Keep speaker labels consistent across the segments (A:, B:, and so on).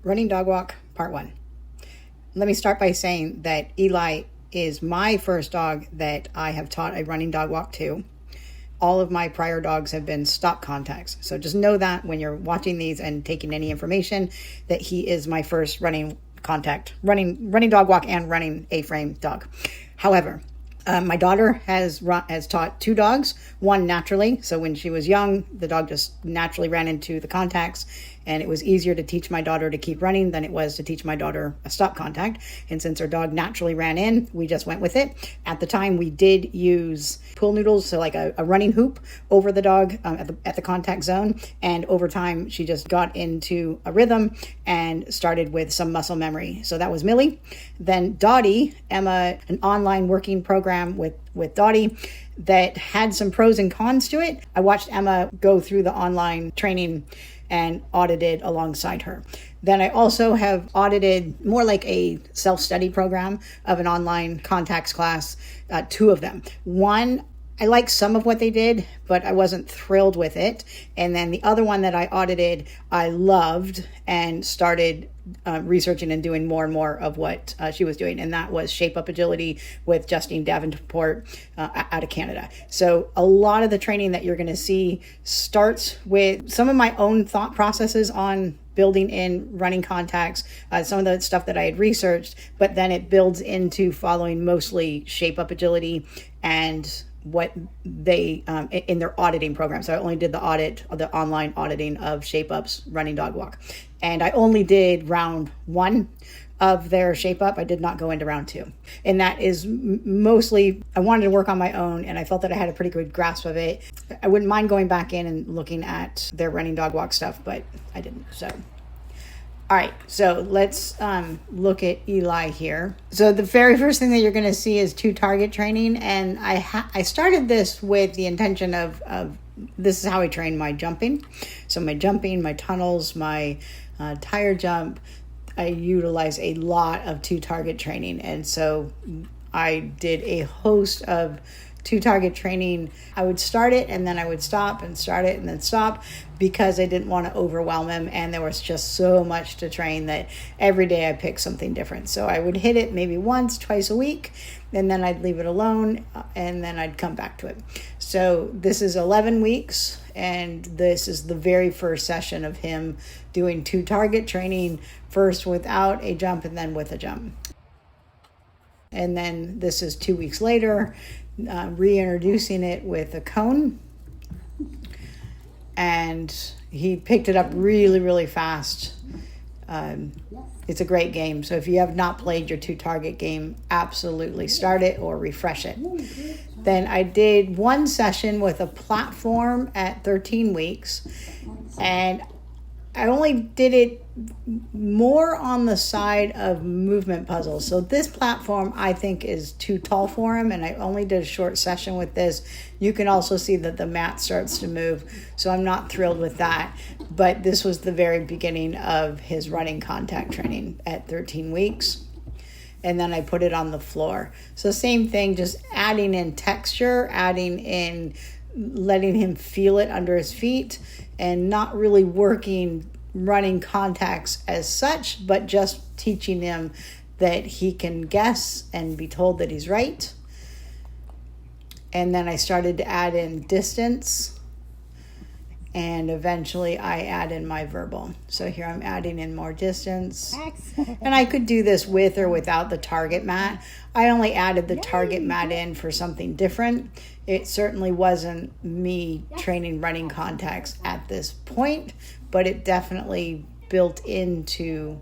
A: Running Dog Walk, Part 1. Let me start by saying that Eli is my first dog that I have taught a running dog walk to. All of my prior dogs have been stock contacts. So just know that when you're watching these and taking any information, that he is my first running dog walk and running A-frame dog. However, my daughter has taught two dogs, one naturally. So when she was young, the dog just naturally ran into the contacts, and it was easier to teach my daughter to keep running than it was to teach my daughter a stop contact. And since her dog naturally ran in, we just went with it. At the time, we did use pool noodles, so like a running hoop over the dog at the contact zone. And over time, she just got into a rhythm and started with some muscle memory. So that was Millie. Then Dottie, Emma, an online working program with Dottie that had some pros and cons to it. I watched Emma go through the online training and audited alongside her. Then I also have audited more like a self-study program of an online contacts class, two of them. One, I liked some of what they did, but I wasn't thrilled with it. And then the other one that I audited, I loved and started researching and doing more and more of what she was doing. And that was Shape Up Agility with Justine Davenport out of Canada. So a lot of the training that you're going to see starts with some of my own thought processes on building in running contacts, some of the stuff that I had researched, but then it builds into following mostly Shape Up Agility and what they in their auditing program. So I only did the online auditing of Shape Up's running dog walk. And I only did round 1 of their Shape Up. I did not go into round 2. And that is mostly, I wanted to work on my own, and I felt that I had a pretty good grasp of it. I wouldn't mind going back in and looking at their running dog walk stuff, but I didn't. So, all right, so let's look at Eli here. So the very first thing that you're going to see is 2 target training. And I started this with the intention of this is how I train my jumping. So my jumping, my tunnels, my tire jump, I utilize a lot of 2 target training. And so I did a host of 2 target training. I would start it and then I would stop and start it and then stop because I didn't want to overwhelm him. And there was just so much to train that every day I picked something different. So I would hit it maybe once, twice a week, and then I'd leave it alone and then I'd come back to it. So this is 11 weeks. And this is the very first session of him doing 2 target training, first without a jump and then with a jump. And then this is 2 weeks later, reintroducing it with a cone. And he picked it up really, really fast. It's a great game. So if you have not played your 2 target game, absolutely start it or refresh it. Then I did 1 session with a platform at 13 weeks. And I only did it more on the side of movement puzzles. So this platform I think is too tall for him, and I only did a short session with this. You can also see that the mat starts to move, so I'm not thrilled with that. But this was the very beginning of his running contact training at 13 weeks. And then I put it on the floor. So same thing, just adding in texture, adding in letting him feel it under his feet, and not really working running contacts as such, but just teaching him that he can guess and be told that he's right. And then I started to add in distance, and eventually I add in my verbal. So here I'm adding in more distance. Excellent. And I could do this with or without the target mat. I only added the target mat in for something different. It certainly wasn't me training running contacts at this point, but it definitely built into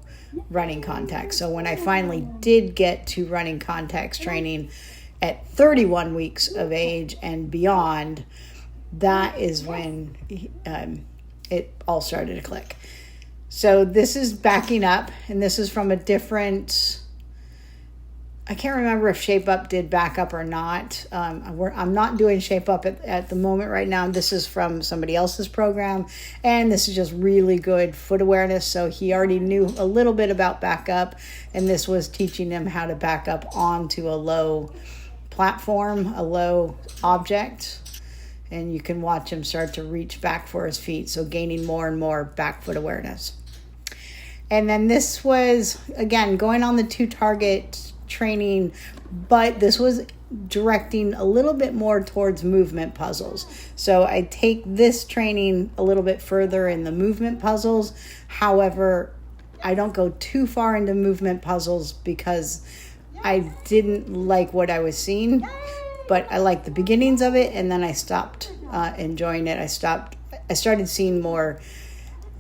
A: running contacts. So when I finally did get to running contacts training at 31 weeks of age and beyond, that is when it all started to click. So this is backing up, and this is from a different, I can't remember if Shape Up did back up or not. I'm not doing Shape Up at the moment right now. This is from somebody else's program, and this is just really good foot awareness. So he already knew a little bit about back up, and this was teaching him how to back up onto a low platform, a low object. And you can watch him start to reach back for his feet, so gaining more and more back foot awareness. And then this was, again, going on the 2-target training, but this was directing a little bit more towards movement puzzles. So I take this training a little bit further in the movement puzzles. However, I don't go too far into movement puzzles because I didn't like what I was seeing, but I liked the beginnings of it, and then I stopped enjoying it. I started seeing more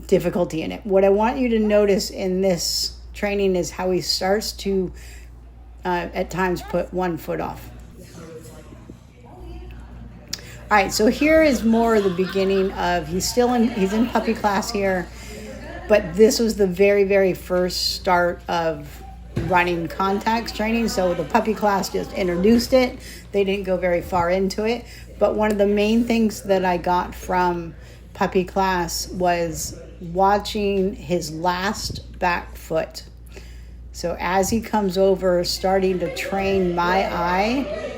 A: difficulty in it. What I want you to notice in this training is how he starts to at times put one foot off. All right, so here is more the beginning of, he's in puppy class here, but this was the very, very first start of running contacts training. So the puppy class just introduced it. They didn't go very far into it. But one of the main things that I got from puppy class was watching his last back foot. So as he comes over, starting to train my eye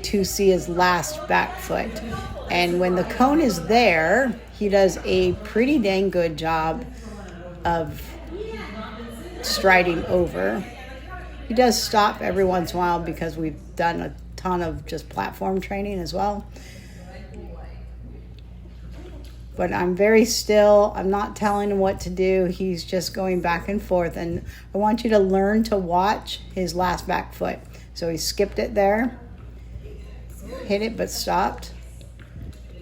A: to see his last back foot. And when the cone is there, he does a pretty dang good job of striding over. He does stop every once in a while because we've done a ton of just platform training as well. But I'm very still. I'm not telling him what to do. He's just going back and forth. And I want you to learn to watch his last back foot. So he skipped it there. Hit it but stopped.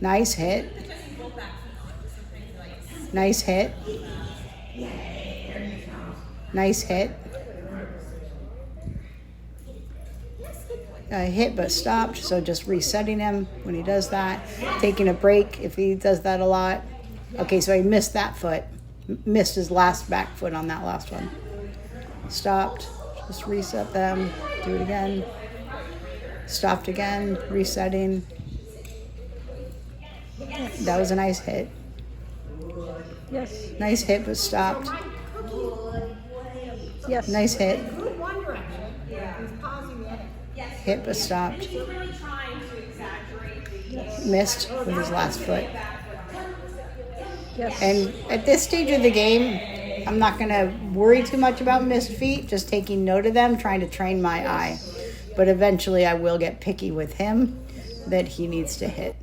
A: Nice hit. Nice hit. Nice hit. Hit but stopped, so just resetting him when he does that. Taking a break if he does that a lot. Okay, so he missed that foot. Missed his last back foot on that last one. Stopped. Just reset them. Do it again. Stopped again. Resetting. That was a nice hit.
B: Yes.
A: Nice hit but stopped.
B: Yes.
A: Nice hit. Hit but stopped. Missed with his last foot.
B: Yes.
A: And at this stage of the game, I'm not going to worry too much about missed feet, just taking note of them, trying to train my eye. But eventually I will get picky with him that he needs to hit.